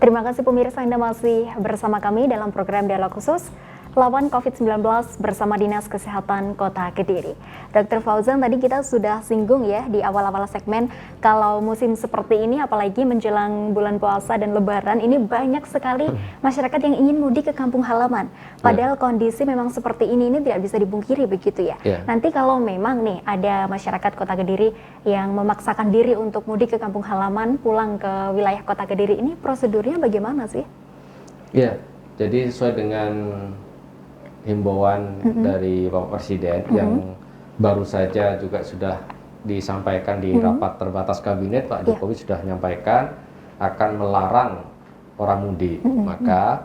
Terima kasih pemirsa, Anda masih bersama kami dalam program Dialog Khusus Lawan COVID-19 bersama Dinas Kesehatan Kota Kediri. Dr. Fauzan, tadi kita sudah singgung ya di awal-awal segmen, kalau musim seperti ini apalagi menjelang bulan puasa dan lebaran, ini banyak sekali masyarakat yang ingin mudik ke kampung halaman. Padahal kondisi memang seperti ini tidak bisa dipungkiri begitu ya. Nanti kalau memang nih ada masyarakat Kota Kediri yang memaksakan diri untuk mudik ke kampung halaman, pulang ke wilayah Kota Kediri, ini prosedurnya bagaimana sih? Ya, jadi sesuai dengan himbauan dari Bapak Presiden yang baru saja juga sudah disampaikan di rapat terbatas kabinet, Pak Jokowi sudah menyampaikan akan melarang orang mudik. Maka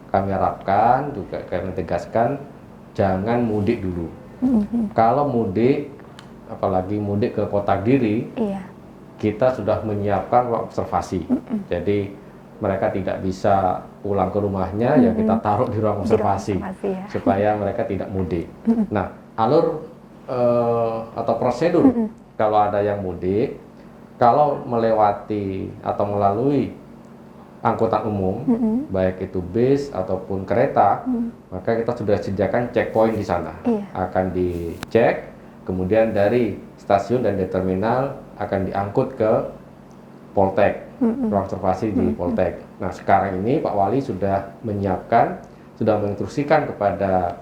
kami harapkan juga kami tegaskan jangan mudik dulu. Kalau mudik, apalagi mudik ke Kota Kediri, kita sudah menyiapkan ruang observasi. Jadi mereka tidak bisa pulang ke rumahnya, ya kita taruh di ruang observasi, supaya mereka tidak mudik. Nah, alur atau prosedur kalau ada yang mudik, kalau melewati atau melalui angkutan umum, baik itu bis ataupun kereta, maka kita sudah sediakan checkpoint di sana. Akan dicek, kemudian dari stasiun dan dari terminal akan diangkut ke Poltek, ruang observasi di Poltek. Nah, sekarang ini Pak Wali sudah menyiapkan, sudah menginstruksikan kepada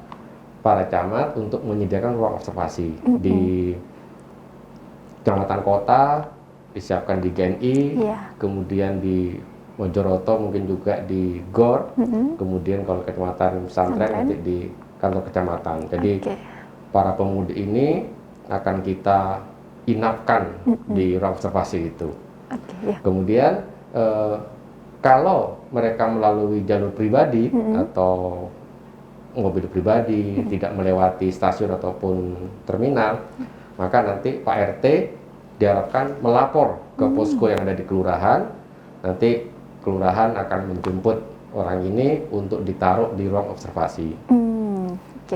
para camat untuk menyediakan ruang observasi di kecamatan kota, disiapkan di GNI, kemudian di Mojoroto mungkin juga di GOR, kemudian kalau kecamatan Pesantren nanti di kantor kecamatan. Jadi para pemudik ini akan kita inapkan di ruang observasi itu. Kemudian kalau mereka melalui jalur pribadi atau mobil pribadi, tidak melewati stasiun ataupun terminal, maka nanti Pak RT diharapkan melapor ke posko yang ada di kelurahan. Nanti kelurahan akan menjemput orang ini untuk ditaruh di ruang observasi.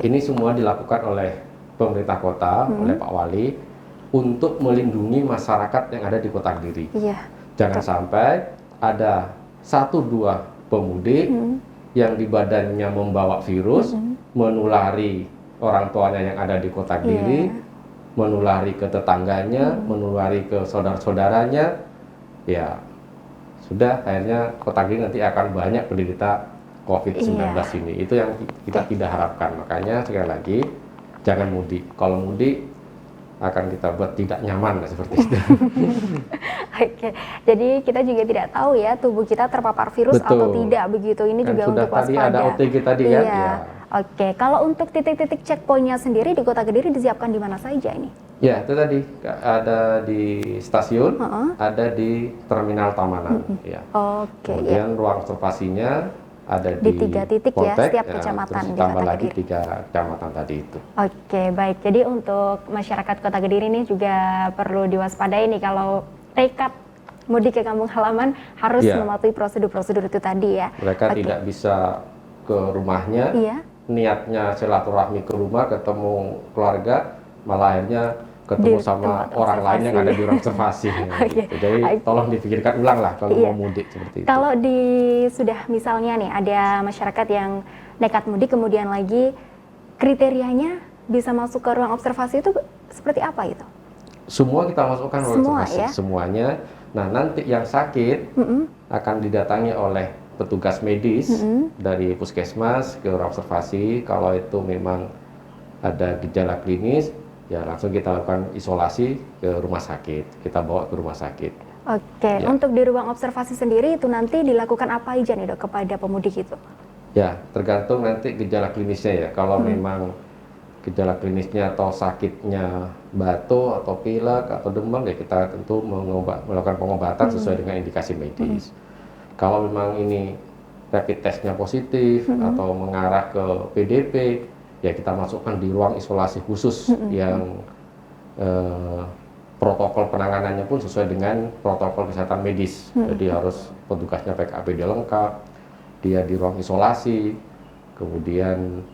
Ini semua dilakukan oleh pemerintah kota, oleh Pak Wali, untuk melindungi masyarakat yang ada di Kota Kediri. Jangan sampai ada 1-2 pemudik yang di badannya membawa virus, menulari orang tuanya yang ada di Kota Kediri, menulari ke tetangganya, menulari ke saudara-saudaranya. Ya, sudah akhirnya Kota Kediri nanti akan banyak penderita COVID-19 ini. Itu yang kita tidak harapkan. Makanya sekali lagi, jangan mudik. Kalau mudik akan kita buat tidak nyaman seperti itu. Jadi kita juga tidak tahu ya tubuh kita terpapar virus atau tidak begitu. Ini kan juga untuk waspada. Tadi ada OTG tadi kan? Kalau untuk titik-titik checkpointnya sendiri di Kota Kediri disiapkan di mana saja ini? Ya, itu tadi ada di stasiun, ada di terminal Tamanan. Kemudian ruang observasinya ada di 3 titik Poltek, setiap kecamatan di tambah Kota lagi Kediri. 3 kecamatan tadi itu. Baik. Jadi untuk masyarakat Kota Kediri ini juga perlu diwaspadai nih kalau nekat mudik ke kampung halaman harus mematuhi prosedur-prosedur itu tadi ya. Mereka tidak bisa ke rumahnya, niatnya silaturahmi ke rumah, ketemu keluarga, malah akhirnya ketemu sama orang lain yang ada di ruang observasi. Gitu. Jadi tolong dipikirkan ulang lah kalau mau mudik seperti itu. Kalau sudah misalnya nih ada masyarakat yang nekat mudik kemudian lagi kriterianya bisa masuk ke ruang observasi itu seperti apa itu? Semua kita masukkan ruang observasi, semuanya. Nah, nanti yang sakit akan didatangi oleh petugas medis dari puskesmas ke ruang observasi. Kalau itu memang ada gejala klinis, ya langsung kita lakukan isolasi ke rumah sakit, kita bawa ke rumah sakit. Untuk di ruang observasi sendiri itu nanti dilakukan apa aja nih Dok kepada pemudik itu? Ya, tergantung nanti gejala klinisnya ya. Kalau memang gejala klinisnya atau sakitnya batuk atau pilek atau demam, ya kita tentu melakukan pengobatan sesuai dengan indikasi medis. Kalau memang ini rapid testnya positif atau mengarah ke PDP, ya kita masukkan di ruang isolasi khusus yang protokol penanganannya pun sesuai dengan protokol kesehatan medis. Jadi harus petugasnya pakai APD lengkap, dia di ruang isolasi, kemudian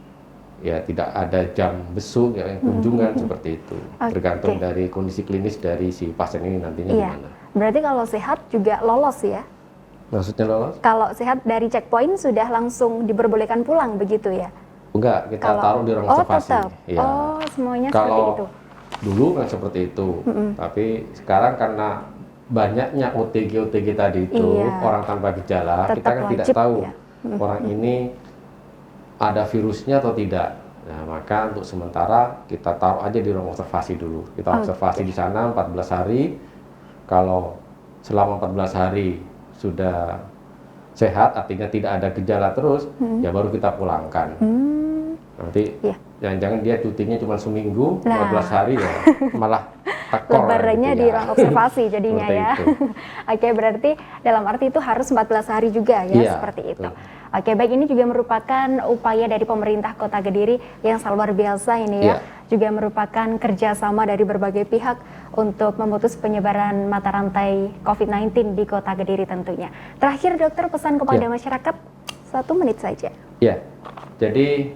ya tidak ada jam besuk, ya kunjungan seperti itu. Tergantung dari kondisi klinis dari si pasien ini nantinya gimana. Berarti kalau sehat juga lolos ya? Maksudnya lolos? Kalau sehat dari checkpoint sudah langsung diperbolehkan pulang begitu ya? Enggak, kita taruh di ruang observasi. tetap. Iya. Oh, semuanya seperti itu. Kalau dulu kan seperti itu, tapi sekarang karena banyaknya OTG tadi itu Iya. orang tanpa gejala, Tetap kita kan tidak wajib, tahu ya. orang ini ada virusnya atau tidak. Nah, maka untuk sementara kita taruh aja di ruang observasi dulu. Kita observasi di sana 14 hari. Kalau selama 14 hari sudah sehat, artinya tidak ada gejala terus, ya baru kita pulangkan. Nanti Iya. jangan-jangan dia cutinya cuma seminggu, Nah. 14 hari ya malah tekor Lebarannya gitu di ya. ruang observasi jadinya Seperti ya. itu. Oke, berarti dalam arti itu harus 14 hari juga ya, Iya, seperti itu. betul. Oke, baik, ini juga merupakan upaya dari pemerintah Kota Kediri yang sangat luar biasa ini ya. Iya. Juga merupakan kerjasama dari berbagai pihak untuk memutus penyebaran mata rantai COVID-19 di Kota Kediri tentunya. Terakhir dokter, pesan kepada Iya. masyarakat 1 menit saja. Ya, jadi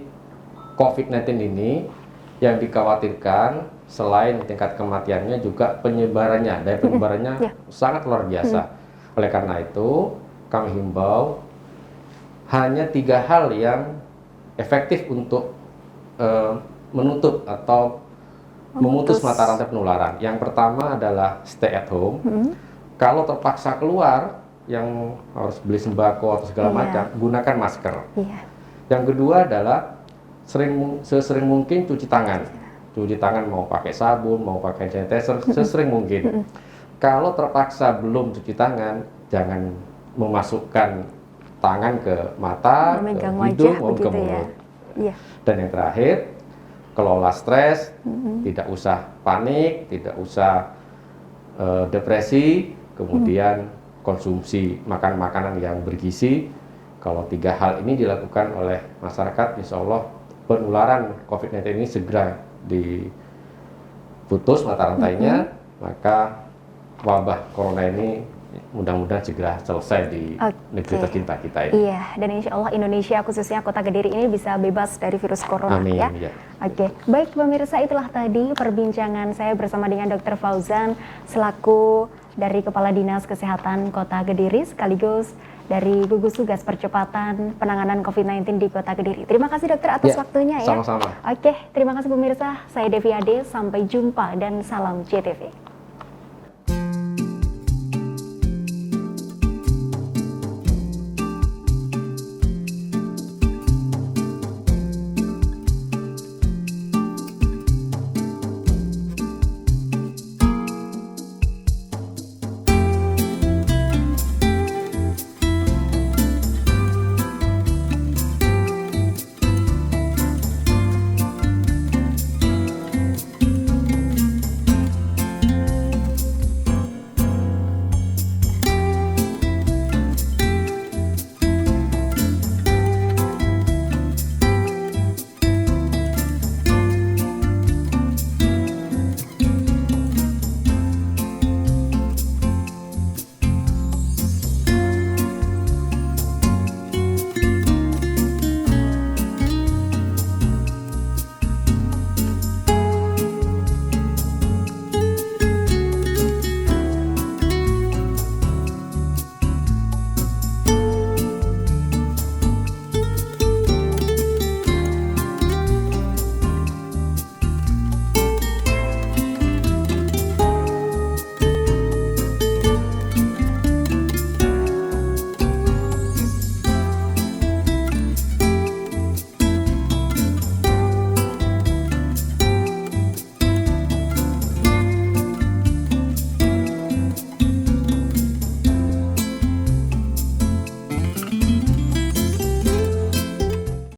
COVID-19 ini yang dikhawatirkan selain tingkat kematiannya juga penyebarannya, daya penyebarannya Iya. sangat luar biasa. Oleh karena itu, kami himbau hanya 3 hal yang efektif untuk menutup atau memutus mata rantai penularan. Yang pertama adalah stay at home. Kalau terpaksa keluar, yang harus beli sembako atau segala Iya. macam, gunakan masker. Iya. Yang kedua adalah sesering mungkin cuci tangan. Cuci tangan mau pakai sabun, mau pakai sanitizer, sesering mungkin. Kalau terpaksa belum cuci tangan, jangan memasukkan tangan ke mata, Memegang ke hidung, wajah maupun ke begitu ya. mulut. Iya. Dan yang terakhir, kelola stres, tidak usah panik, tidak usah depresi, kemudian konsumsi makan makanan yang bergizi. Kalau 3 hal ini dilakukan oleh masyarakat, insya Allah penularan COVID-19 ini segera diputus mata rantainya, maka wabah corona ini mudah-mudahan segera selesai di negeri tercinta kita ini. Iya, dan insya Allah Indonesia khususnya Kota Kediri ini bisa bebas dari virus corona. Amin, Ya. ya. Oke, baik pemirsa, itulah tadi perbincangan saya bersama dengan Dr. Fauzan selaku dari Kepala Dinas Kesehatan Kota Kediri sekaligus dari gugus tugas percepatan penanganan COVID-19 di Kota Kediri. Terima kasih dokter atas Ya, waktunya ya. sama-sama. Oke, terima kasih pemirsa. Saya Devi Ade, sampai jumpa dan salam JTV.